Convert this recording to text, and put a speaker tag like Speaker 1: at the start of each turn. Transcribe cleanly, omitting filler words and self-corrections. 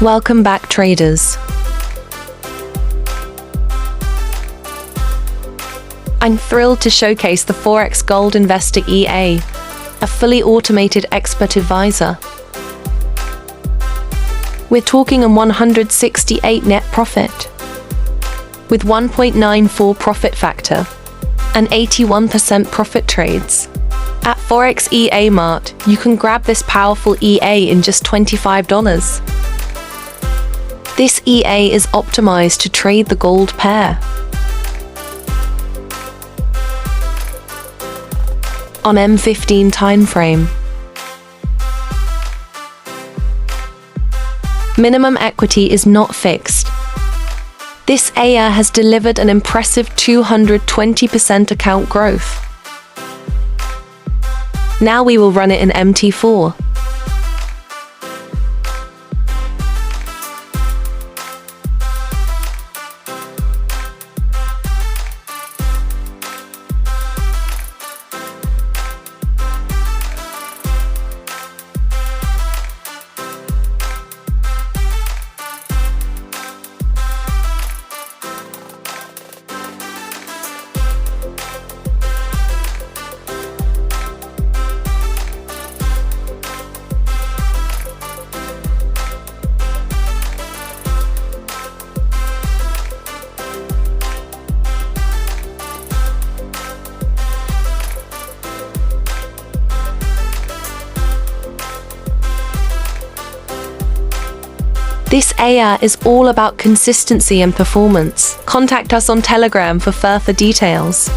Speaker 1: Welcome back, traders. I'm thrilled to showcase the Forex Gold Investor EA, a fully automated expert advisor. We're talking a 168 net profit, with 1.94 profit factor and 81% profit trades. At Forex EA Mart, you can grab this powerful EA in just $25. This EA is optimized to trade the gold pair. On M15 timeframe. Minimum equity is not fixed. This EA has delivered an impressive 220% account growth. Now we will run it in MT4. This EA is all about consistency and performance. Contact us on Telegram for further details.